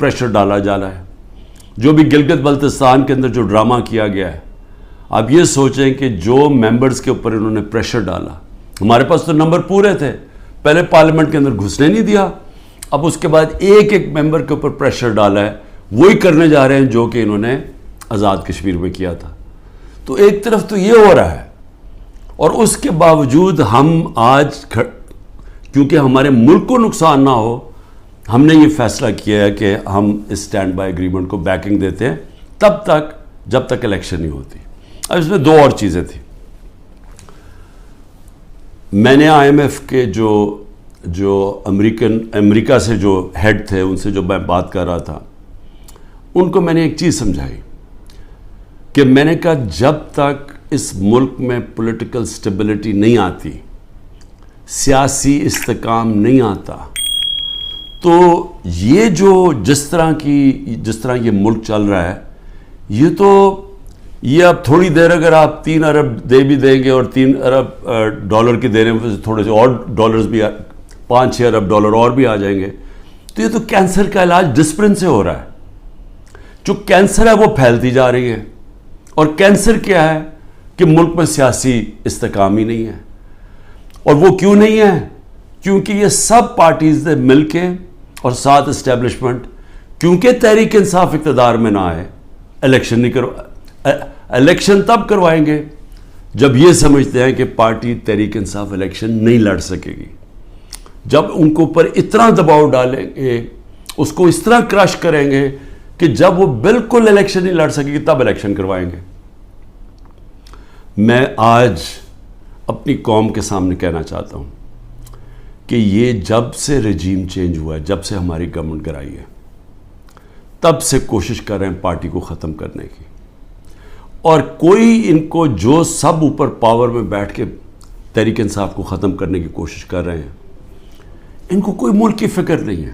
Pressure ڈالا جا رہا ہے. جو بھی گلگت بلتستان کے اندر جو ڈرامہ کیا گیا ہے, آپ یہ سوچیں کہ جو ممبرز کے اوپر انہوں نے پریشر ڈالا, ہمارے پاس تو نمبر پورے تھے, پہلے پارلیمنٹ کے اندر گھسنے نہیں دیا, اب اس کے بعد ایک ایک ممبر کے اوپر پریشر ڈالا ہے, وہی کرنے جا رہے ہیں جو کہ انہوں نے آزاد کشمیر میں کیا تھا. تو ایک طرف تو یہ ہو رہا ہے, اور اس کے باوجود ہم آج کیونکہ ہمارے ملک کو نقصان نہ ہو, ہم نے یہ فیصلہ کیا ہے کہ ہم اس اسٹینڈ بائی ایگریمنٹ کو بیکنگ دیتے ہیں تب تک جب تک الیکشن نہیں ہوتی. اب اس میں دو اور چیزیں تھیں. میں نے آئی ایم ایف کے جو امریکہ سے جو ہیڈ تھے, ان سے جو میں بات کر رہا تھا, ان کو میں نے ایک چیز سمجھائی کہ میں نے کہا جب تک اس ملک میں پولیٹیکل سٹیبلٹی نہیں آتی, سیاسی استحکام نہیں آتا, تو یہ جس طرح یہ ملک چل رہا ہے, یہ اب تھوڑی دیر اگر آپ 3 ارب دے بھی دیں گے اور 3 ارب ڈالر کی دے رہے ہیں, تھوڑے سے اور ڈالرز بھی 5-6 ارب ڈالر اور بھی آ جائیں گے, تو یہ تو کینسر کا علاج ڈسپلن سے ہو رہا ہے. جو کینسر ہے وہ پھیلتی جا رہی ہے, اور کینسر کیا ہے کہ ملک میں سیاسی استحکام ہی نہیں ہے. اور وہ کیوں نہیں ہے؟ کیونکہ یہ سب پارٹیز نے مل کے اور ساتھ اسٹیبلشمنٹ, کیونکہ تحریک انصاف اقتدار میں نہ آئے, الیکشن تب کروائیں گے جب یہ سمجھتے ہیں کہ پارٹی تحریک انصاف الیکشن نہیں لڑ سکے گی. جب ان کو اوپر اتنا دباؤ ڈالیں گے, اس کو اس طرح کرش کریں گے کہ جب وہ بالکل الیکشن نہیں لڑ سکے گی تب الیکشن کروائیں گے. میں آج اپنی قوم کے سامنے کہنا چاہتا ہوں کہ یہ جب سے رجیم چینج ہوا ہے, جب سے ہماری گورنمنٹ گرائی ہے, تب سے کوشش کر رہے ہیں پارٹی کو ختم کرنے کی. اور کوئی ان کو جو سب اوپر پاور میں بیٹھ کے تحریک انصاف کو ختم کرنے کی کوشش کر رہے ہیں, ان کو کوئی ملک کی فکر نہیں ہے.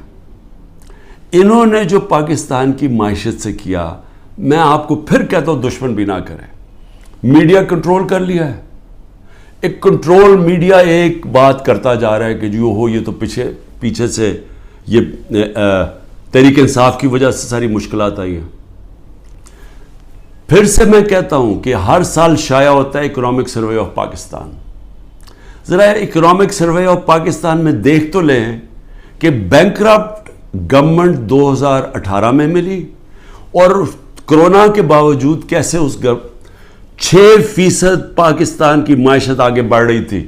انہوں نے جو پاکستان کی معیشت سے کیا, میں آپ کو پھر کہتا ہوں دشمن بھی نہ کریں. میڈیا کنٹرول کر لیا ہے, ایک کنٹرول میڈیا ایک بات کرتا جا رہا ہے کہ جو ہو یہ تو پیچھے سے یہ تحریک انصاف کی وجہ سے ساری مشکلات آئی ہیں. پھر سے میں کہتا ہوں کہ ہر سال شائع ہوتا ہے اکنامک سروے آف پاکستان. ذرا اکنامک سروے آف پاکستان میں دیکھ تو لیں کہ بینکرپٹ گورنمنٹ 2018 میں ملی, اور کرونا کے باوجود کیسے اس 6% پاکستان کی معیشت آگے بڑھ رہی تھی,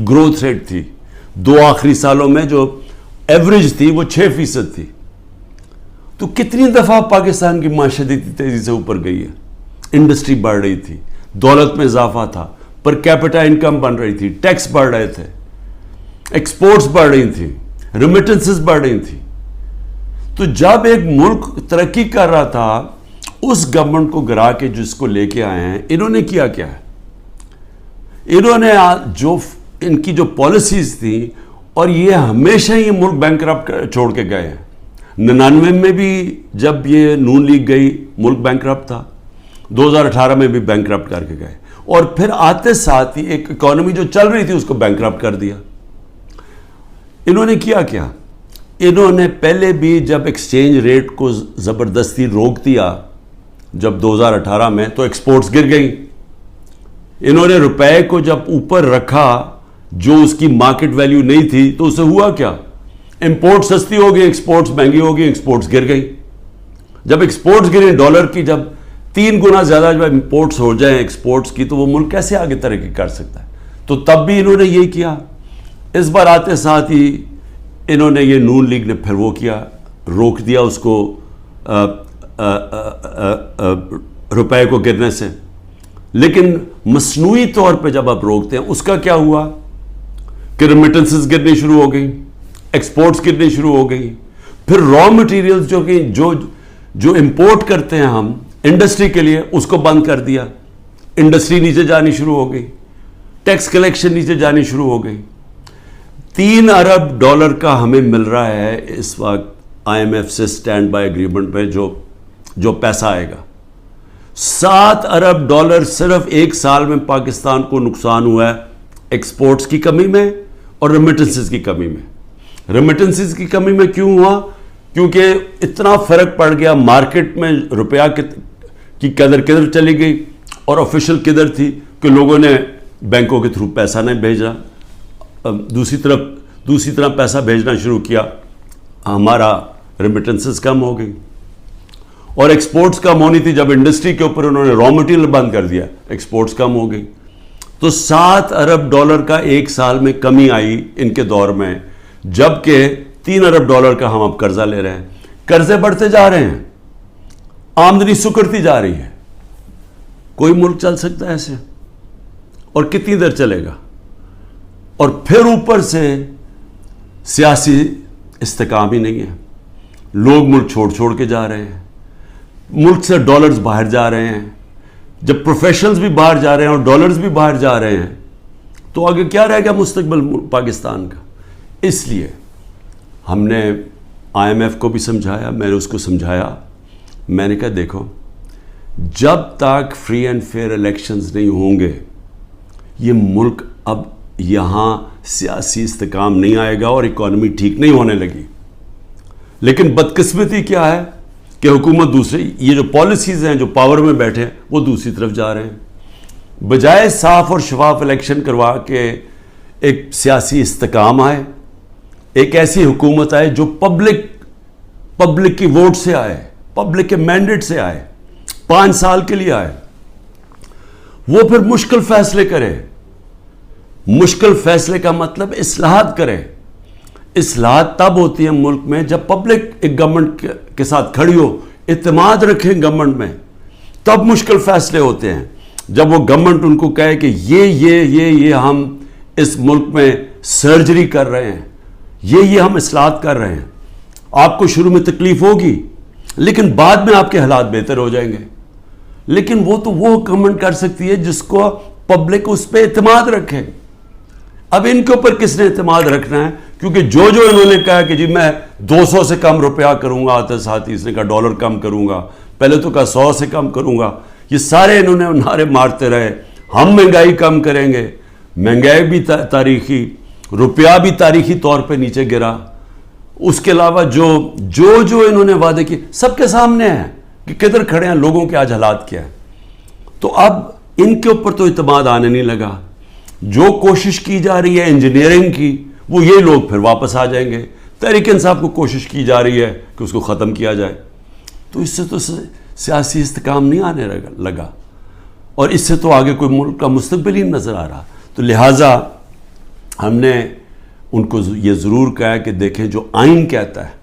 گروتھ ریٹ تھی. 2 آخری سالوں میں جو ایوریج تھی وہ 6% تھی. تو کتنی دفعہ پاکستان کی معیشت اتنی تیزی سے اوپر گئی ہے. انڈسٹری بڑھ رہی تھی, دولت میں اضافہ تھا, پر کیپٹا انکم بن رہی تھی, ٹیکس بڑھ رہے تھے, ایکسپورٹس بڑھ رہی تھیں, ریمیٹنسز بڑھ رہی تھیں. تو جب ایک ملک ترقی کر رہا تھا, اس گورنمنٹ کو گرا کے جس کو لے کے آئے ہیں, انہوں نے کیا ہے, انہوں نے ان کی جو پالیسیز تھیں, اور یہ ہمیشہ ہی ملک بینکرپٹ چھوڑ کے گئے ہیں. 99 میں بھی جب یہ نون لیگ گئی ملک بینکرپٹ تھا, 2018 میں بھی بینکرپٹ کر کے گئے, اور پھر آتے ساتھ ہی ایک اکانومی جو چل رہی تھی اس کو بینکرپٹ کر دیا. انہوں نے کیا انہوں نے پہلے بھی جب ایکسچینج ریٹ کو زبردستی روک دیا جب 2018 میں, تو ایکسپورٹس گر گئیں. انہوں نے روپے کو جب اوپر رکھا جو اس کی مارکیٹ ویلیو نہیں تھی, تو اسے ہوا کیا, امپورٹ سستی ہو گئی, ایکسپورٹس مہنگی ہو گئی, ایکسپورٹس گر گئی. جب ایکسپورٹس گریں ڈالر کی جب 3 گنا زیادہ جب امپورٹس ہو جائیں ایکسپورٹس کی, تو وہ ملک کیسے آگے ترقی کر سکتا ہے. تو تب بھی انہوں نے یہی کیا. اس بار آتے ساتھ ہی انہوں نے یہ نون لیگ نے پھر وہ کیا, روک دیا اس کو روپے کو گرنے سے. لیکن مصنوعی طور پہ جب آپ روکتے ہیں, اس کا کیا ہوا کہ ریمیٹنسز گرنی شروع ہو گئی, ایکسپورٹس گرنی شروع ہو گئی. پھر را مٹیریلز جو امپورٹ کرتے ہیں ہم انڈسٹری کے لیے, اس کو بند کر دیا. انڈسٹری نیچے جانی شروع ہو گئی, ٹیکس کلیکشن نیچے جانی شروع ہو گئی. 3 ارب ڈالر کا ہمیں مل رہا ہے اس وقت آئی ایم ایف سے اسٹینڈ بائی ایگریمنٹ پہ جو پیسہ آئے گا. 7 ارب ڈالر صرف 1 سال میں پاکستان کو نقصان ہوا ہے ایکسپورٹس کی کمی میں اور ریمیٹنسز کی کمی میں. ریمیٹنسز کی کمی میں کیوں ہوا کیونکہ اتنا فرق پڑ گیا مارکیٹ میں، روپیہ کی قدر کدھر چلی گئی اور آفیشیل کدھر تھی کہ لوگوں نے بینکوں کے تھرو پیسہ نہیں بھیجا، دوسری طرح پیسہ بھیجنا شروع کیا، ہمارا ریمیٹنسز کم ہو گئی اور ایکسپورٹس کم ہونی تھی. جب انڈسٹری کے اوپر انہوں نے را مٹیریل بند کر دیا، ایکسپورٹس کم ہو گئی. تو $7 ارب کا ایک سال میں کمی آئی ان کے دور میں، جبکہ $3 ارب کا ہم اب قرضہ لے رہے ہیں. قرضے بڑھتے جا رہے ہیں، آمدنی سکڑتی جا رہی ہے. کوئی ملک چل سکتا ہے ایسے؟ اور کتنی دیر چلے گا؟ اور پھر اوپر سے سیاسی استحکام ہی نہیں ہے. لوگ ملک چھوڑ کے جا رہے ہیں، ملک سے ڈالرز باہر جا رہے ہیں. جب پروفیشنلز بھی باہر جا رہے ہیں اور ڈالرز بھی باہر جا رہے ہیں تو آگے کیا رہے گا مستقبل پاکستان کا؟ اس لیے ہم نے IMF کو بھی سمجھایا، میں نے اس کو سمجھایا، میں نے کہا دیکھو جب تک فری اینڈ فیئر الیکشنز نہیں ہوں گے یہ ملک اب یہاں سیاسی استحکام نہیں آئے گا اور اکانومی ٹھیک نہیں ہونے لگی. لیکن بدقسمتی کیا ہے کہ حکومت دوسری، یہ جو پالیسیز ہیں جو پاور میں بیٹھے ہیں وہ دوسری طرف جا رہے ہیں. بجائے صاف اور شفاف الیکشن کروا کے ایک سیاسی استحکام آئے، ایک ایسی حکومت آئے جو پبلک کی ووٹ سے آئے، پبلک کے مینڈیٹ سے آئے، 5 سال کے لیے آئے، وہ پھر مشکل فیصلے کرے. مشکل فیصلے کا مطلب اصلاحات کرے. اصلاحات تب ہوتی ہیں ملک میں جب پبلک ایک گورنمنٹ کے ساتھ کھڑی ہو، اعتماد رکھیں گورنمنٹ میں، تب مشکل فیصلے ہوتے ہیں. جب وہ گورنمنٹ ان کو کہے کہ یہ ہم اس ملک میں سرجری کر رہے ہیں، یہ ہم اصلاحات کر رہے ہیں، آپ کو شروع میں تکلیف ہوگی لیکن بعد میں آپ کے حالات بہتر ہو جائیں گے. لیکن وہ گورنمنٹ کر سکتی ہے جس کو پبلک اس پہ اعتماد رکھے. اب ان کے اوپر کس نے اعتماد رکھنا ہے؟ کیونکہ جو انہوں نے کہا کہ جی میں 200 سے کم روپیہ کروں گا، آتے ساتھ اس نے کہا ڈالر کم کروں گا، پہلے تو کہا 100 سے کم کروں گا، یہ سارے انہوں نے نعرے مارتے رہے. ہم مہنگائی کم کریں گے، مہنگائی بھی تاریخی، روپیہ بھی تاریخی طور پہ نیچے گرا. اس کے علاوہ جو انہوں نے وعدے کیے سب کے سامنے ہیں کہ کدھر کھڑے ہیں، لوگوں کے آج حالات کیا ہے. تو اب ان کے اوپر تو اعتماد آنے نہیں لگا. جو کوشش کی جا رہی ہے انجینئرنگ کی، وہ یہ لوگ پھر واپس آ جائیں گے. تحریک انصاف کو کوشش کی جا رہی ہے کہ اس کو ختم کیا جائے. تو اس سے تو سیاسی استحکام نہیں آنے لگا اور اس سے تو آگے کوئی ملک کا مستقبل ہی نظر آ رہا. تو لہٰذا ہم نے ان کو یہ ضرور کہا کہ دیکھیں جو آئین کہتا ہے،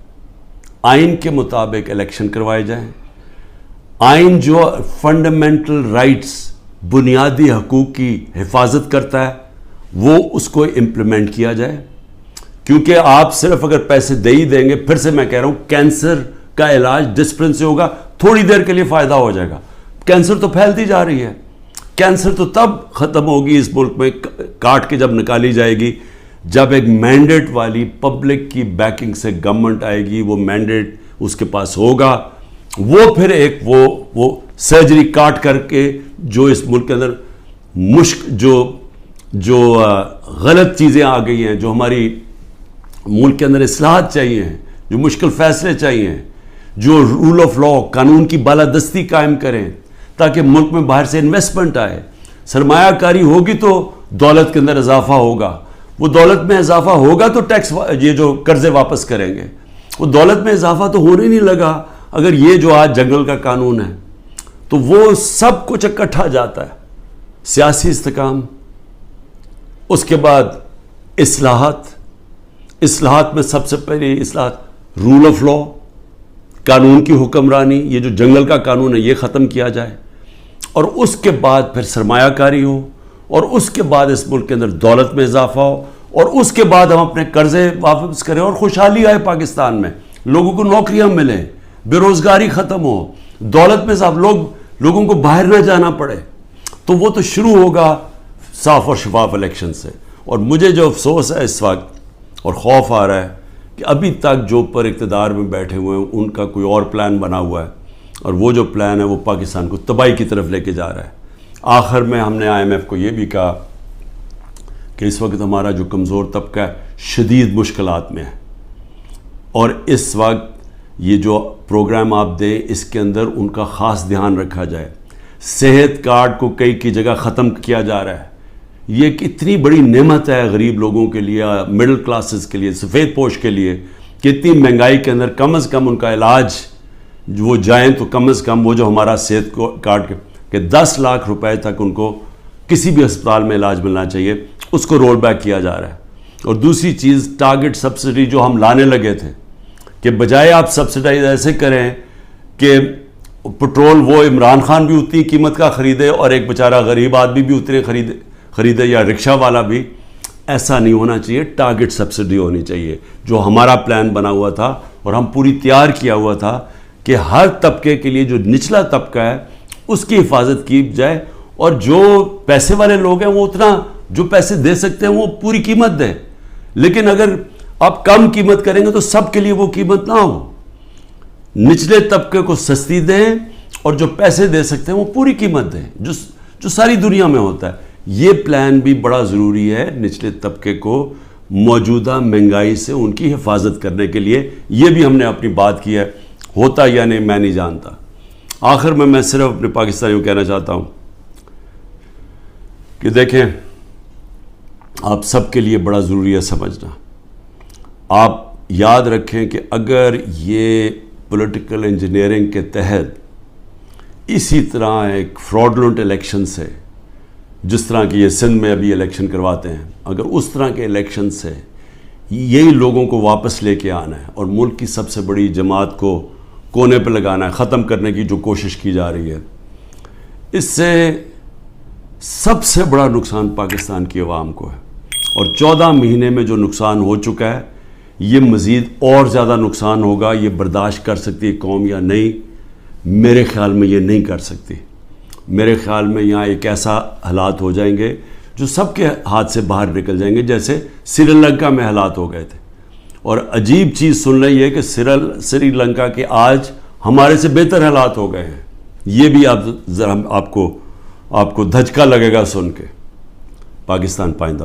آئین کے مطابق الیکشن کروائے جائیں. آئین جو فنڈامنٹل رائٹس، بنیادی حقوق کی حفاظت کرتا ہے، وہ اس کو امپلیمنٹ کیا جائے. کیونکہ آپ صرف اگر پیسے دے ہی دیں گے، پھر سے میں کہہ رہا ہوں کینسر کا علاج ڈسپلن سے ہوگا، تھوڑی دیر کے لیے فائدہ ہو جائے گا. کینسر تو پھیلتی جا رہی ہے. کینسر تو تب ختم ہوگی اس ملک میں کاٹ کے جب نکالی جائے گی، جب ایک مینڈیٹ والی پبلک کی بیکنگ سے گورنمنٹ آئے گی. وہ مینڈیٹ اس کے پاس ہوگا، وہ پھر ایک وہ سرجری کاٹ کر کے جو اس ملک کے اندر جو غلط چیزیں آ گئی ہیں، جو ہماری ملک کے اندر اصلاحات چاہیے ہیں، جو مشکل فیصلے چاہیے ہیں، جو رول آف لا، قانون کی بالادستی قائم کریں تاکہ ملک میں باہر سے انویسٹمنٹ آئے. سرمایہ کاری ہوگی تو دولت کے اندر اضافہ ہوگا. وہ دولت میں اضافہ ہوگا تو ٹیکس، یہ جو قرضے واپس کریں گے. وہ دولت میں اضافہ تو ہونے نہیں لگا اگر یہ جو آج جنگل کا قانون ہے. تو وہ سب کچھ اکٹھا جاتا ہے. سیاسی استحکام، اس کے بعد اصلاحات میں سب سے پہلی اصلاحات رول آف لا، قانون کی حکمرانی. یہ جو جنگل کا قانون ہے یہ ختم کیا جائے، اور اس کے بعد پھر سرمایہ کاری ہو، اور اس کے بعد اس ملک کے اندر دولت میں اضافہ ہو، اور اس کے بعد ہم اپنے قرضے واپس کریں اور خوشحالی آئے پاکستان میں. لوگوں کو نوکریاں ملیں، بے روزگاری ختم ہو، دولت میں اضافہ، لوگوں کو باہر نہ جانا پڑے. تو وہ تو شروع ہوگا صاف اور شفاف الیکشن سے. اور مجھے جو افسوس ہے اس وقت اور خوف آ رہا ہے کہ ابھی تک جو پر اقتدار میں بیٹھے ہوئے ہیں ان کا کوئی اور پلان بنا ہوا ہے، اور وہ جو پلان ہے وہ پاکستان کو تباہی کی طرف لے کے جا رہا ہے. آخر میں ہم نے IMF کو یہ بھی کہا کہ اس وقت ہمارا جو کمزور طبقہ ہے شدید مشکلات میں ہے، اور اس وقت یہ جو پروگرام آپ دیں اس کے اندر ان کا خاص دھیان رکھا جائے. صحت کارڈ کو کئی کی جگہ ختم کیا جا رہا ہے. یہ ایک اتنی بڑی نعمت ہے غریب لوگوں کے لیے, مڈل کلاسز کے لیے, سفید پوش کے لیے, کہ اتنی مہنگائی کے اندر کم از کم ان کا علاج وہ جائیں تو کم از کم وہ جو ہمارا صحت کارڈ کہ 10 لاکھ روپے تک ان کو کسی بھی ہسپتال میں علاج ملنا چاہیے, اس کو رول بیک کیا جا رہا ہے. اور دوسری چیز ٹارگٹ سبسڈی جو ہم لانے لگے تھے, کہ بجائے آپ سبسڈائز ایسے کریں کہ پٹرول وہ عمران خان بھی اتنی قیمت کا خریدے اور ایک بیچارہ غریب آدمی بھی اتنے خریدے یا رکشہ والا بھی, ایسا نہیں ہونا چاہیے. ٹارگٹ سبسڈی ہونی چاہیے, جو ہمارا پلان بنا ہوا تھا اور ہم پوری تیار کیا ہوا تھا کہ ہر طبقے کے لیے جو نچلا طبقہ ہے اس کی حفاظت کی جائے, اور جو پیسے والے لوگ ہیں وہ اتنا جو پیسے دے سکتے ہیں وہ پوری قیمت دیں. لیکن اگر آپ کم قیمت کریں گے تو سب کے لیے وہ قیمت نہ ہو. نچلے طبقے کو سستی دیں اور جو پیسے دے سکتے ہیں وہ پوری قیمت دیں, جو ساری دنیا میں ہوتا ہے. یہ پلان بھی بڑا ضروری ہے نچلے طبقے کو موجودہ مہنگائی سے ان کی حفاظت کرنے کے لیے. یہ بھی ہم نے اپنی بات کی ہے, ہوتا یا نہیں میں نہیں جانتا. آخر میں صرف اپنے پاکستانیوں کو کہنا چاہتا ہوں کہ دیکھیں, آپ سب کے لیے بڑا ضروری ہے سمجھنا. آپ یاد رکھیں کہ اگر یہ پولیٹیکل انجینئرنگ کے تحت اسی طرح ایک فراڈلنٹ الیکشن سے, جس طرح کہ یہ سندھ میں ابھی الیکشن کرواتے ہیں, اگر اس طرح کے الیکشن سے یہی لوگوں کو واپس لے کے آنا ہے اور ملک کی سب سے بڑی جماعت کو کونے پہ لگانا ہے, ختم کرنے کی جو کوشش کی جا رہی ہے, اس سے سب سے بڑا نقصان پاکستان کی عوام کو ہے. اور 14 مہینے میں جو نقصان ہو چکا ہے, یہ مزید اور زیادہ نقصان ہوگا. یہ برداشت کر سکتی ہے قوم یا نہیں؟ میرے خیال میں یہ نہیں کر سکتی. میرے خیال میں یہاں ایک ایسا حالات ہو جائیں گے جو سب کے ہاتھ سے باہر نکل جائیں گے, جیسے سری لنکا میں حالات ہو گئے تھے. اور عجیب چیز سن رہی ہے کہ سری لنکا کے آج ہمارے سے بہتر حالات ہو گئے ہیں. یہ بھی آپ ذرا آپ کو دھچکا لگے گا سن کے. پاکستان پائندہ.